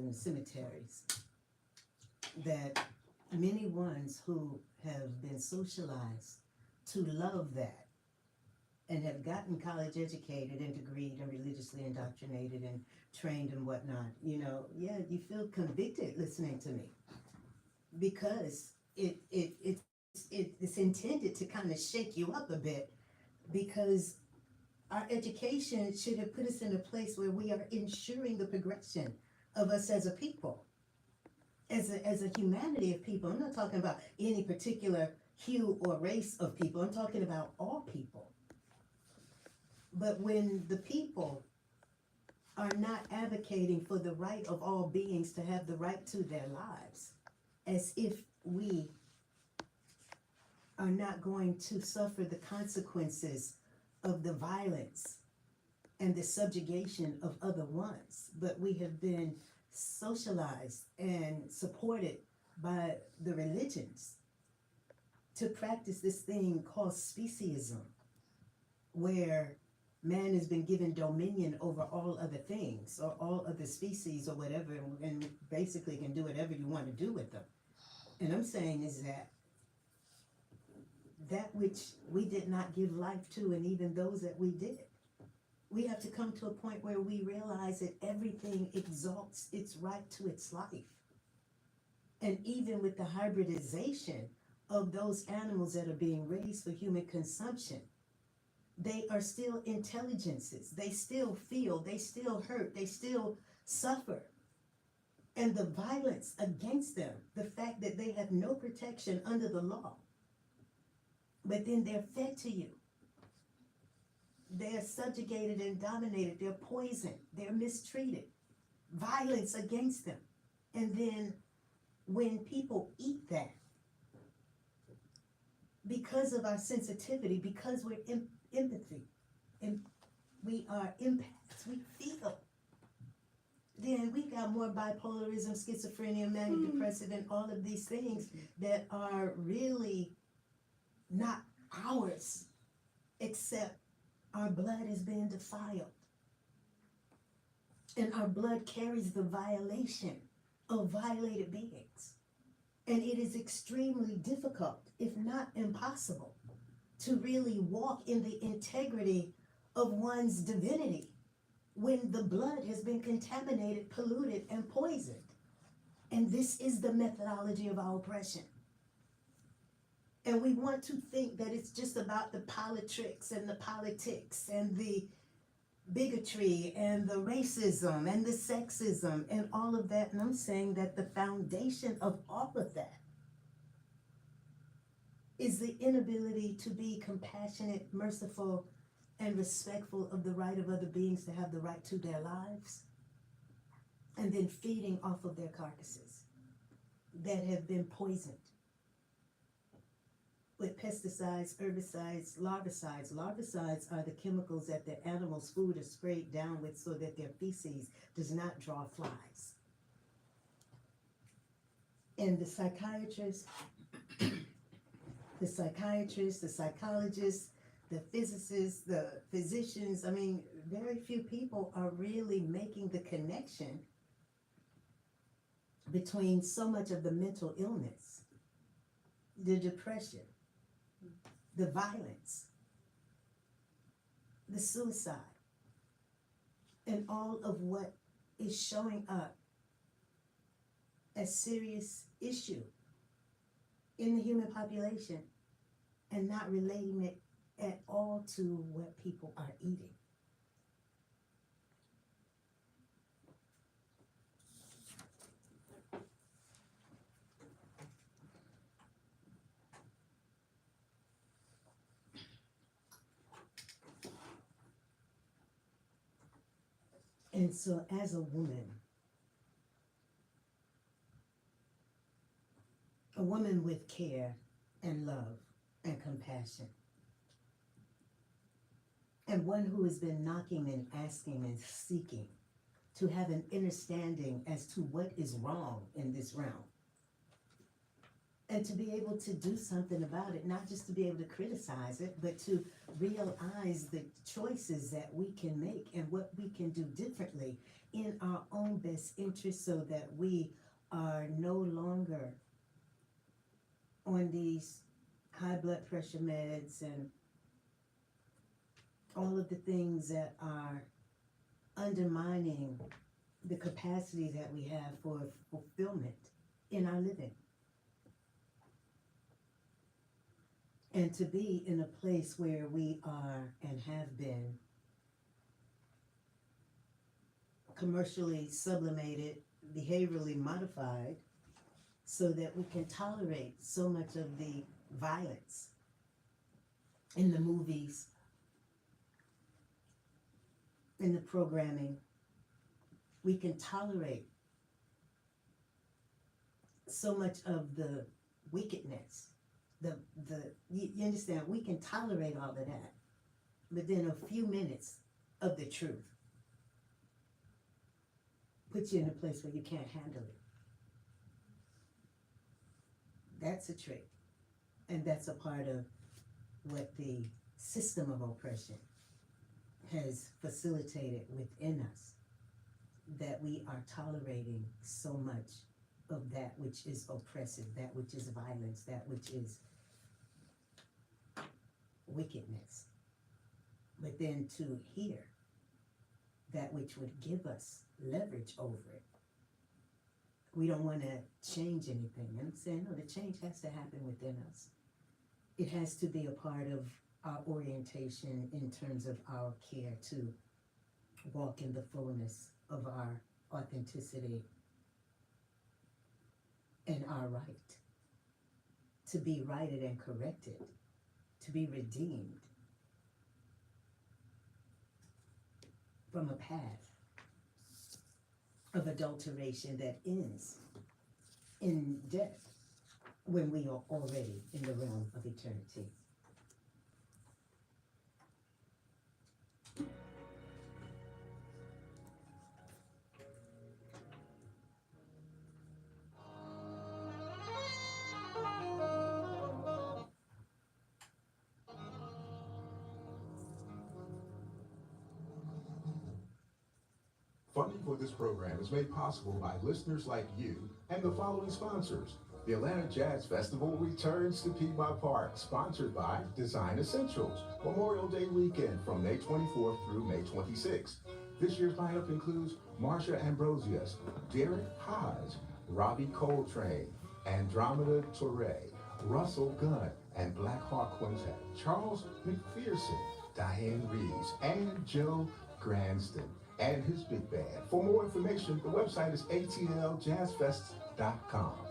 in the cemeteries, that many ones who have been socialized to love that and have gotten college educated and degreed and religiously indoctrinated and trained and whatnot, yeah, you feel convicted listening to me because it's intended to kind of shake you up a bit, because our education should have put us in a place where we are ensuring the progression of us as a people, as a humanity of people. I'm not talking about any particular hue or race of people. I'm talking about all people. But when the people are not advocating for the right of all beings to have the right to their lives, as if we are not going to suffer the consequences of the violence and the subjugation of other ones, but we have been socialized and supported by the religions to practice this thing called speciesism, where man has been given dominion over all other things or all other species or whatever, and basically can do whatever you want to do with them. And I'm saying is that which we did not give life to, and even those that we did, we have to come to a point where we realize that everything exalts its right to its life. And even with the hybridization of those animals that are being raised for human consumption, they are still intelligences. They still feel, they still hurt, they still suffer. And the violence against them, the fact that they have no protection under the law, but then they're fed to you. They're subjugated and dominated. They're poisoned. They're mistreated. Violence against them. And then when people eat that, because of our sensitivity, because we're empathy, and we are empaths, we feel, then we got more bipolarism, schizophrenia, manic depressive, and all of these things that are really not ours, except our blood is being defiled. And our blood carries the violation of violated beings. And it is extremely difficult, if not impossible, to really walk in the integrity of one's divinity when the blood has been contaminated, polluted, and poisoned. And this is the methodology of our oppression. And we want to think that it's just about the politics and the politics and the bigotry and the racism and the sexism and all of that. And I'm saying that the foundation of all of that is the inability to be compassionate, merciful, and respectful of the right of other beings to have the right to their lives, and then feeding off of their carcasses that have been poisoned with pesticides, herbicides, larvicides. Larvicides are the chemicals that the animals' food is sprayed down with so that their feces does not draw flies. And the psychiatrists, the psychologists, the physicists, the physicians, I mean, very few people are really making the connection between so much of the mental illness, the depression, the violence, the suicide, and all of what is showing up as serious issue in the human population, and not relating it at all to what people are eating. And so as a woman with care and love and compassion, and one who has been knocking and asking and seeking to have an understanding as to what is wrong in this realm, and to be able to do something about it, not just to be able to criticize it, but to realize the choices that we can make and what we can do differently in our own best interest, so that we are no longer on these high blood pressure meds and all of the things that are undermining the capacity that we have for fulfillment in our living. And to be in a place where we are and have been commercially sublimated, behaviorally modified, so that we can tolerate so much of the violence in the movies, in the programming. We can tolerate so much of the wickedness. You understand, we can tolerate all of that, but then a few minutes of the truth puts you in a place where you can't handle it. That's a trick, and that's a part of what the system of oppression has facilitated within us, that we are tolerating so much of that which is oppressive, that which is violence, that which is wickedness. But then to hear that which would give us leverage over it, we don't want to change anything. And I'm saying, no, the change has to happen within us. It has to be a part of our orientation in terms of our care to walk in the fullness of our authenticity and our right to be righted and corrected, to be redeemed from a path of adulteration that ends in death when we are already in the realm of eternity. Funding for this program is made possible by listeners like you and the following sponsors. The Atlanta Jazz Festival returns to Piedmont Park, sponsored by Design Essentials, Memorial Day weekend from May 24th through May 26th. This year's lineup includes Marsha Ambrosius, Derek Hodge, Robbie Coltrane, Andromeda Torre, Russell Gunn, and Black Hawk Quintet, Charles McPherson, Diane Reeves, and Joe Granston and his big band. For more information, the website is atljazzfest.com.